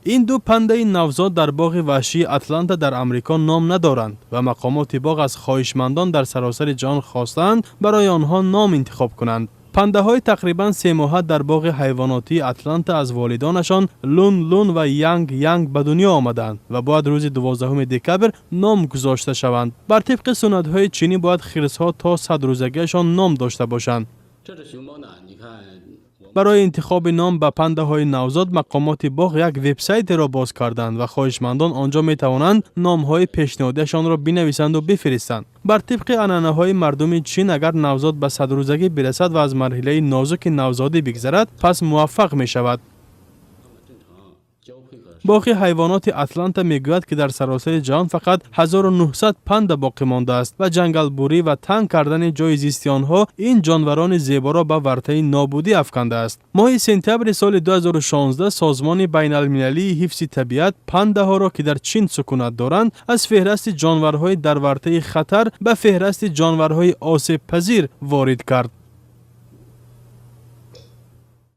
این دو پنده نوزاد در باغ وحشی اتلانتا در آمریکا نام ندارند و مقامات باغ از خواهشمندان در سراسر جهان خواستند برای آنها نام انتخاب کنند. پنده های تقریباً 3 ماهه در باغ حیواناتی اتلانتا از والدانشان لون و یانگ به دنیا آمدند و باید روز 12 دکبر نام گذاشته شوند. بر طبق سنت های چینی باید خرس‌ها تا 100 روزگیشان نام داشته باشند. برای انتخاب نام به پنده های نوزاد مقامات باغ یک وبسایت را باز کردند و خواهشمندان آنجا می توانند نام های پیشنهادیشان را بنویسند و بفرستند. بر طبق عنعنه های مردم چین اگر نوزاد به 100 روزگی برسد و از مرحله نازک نوزادی بگذرد پس موفق می شود. باغ حیوانات اتلانتا میگوید که در سراسر جهان فقط 1900 پنده باقی مانده است و جنگل بوری و تنگ کردن جای زیستی آنها این جانوران زیبا را به ورطه نابودی افکنده است. ماه سپتامبر سال 2016 سازمان بین المللی حفظ طبیعت پنده ها را که در چین سکونت دارند از فهرست جانورهای در ورطه خطر به فهرست جانورهای آسیب پذیر وارد کرد.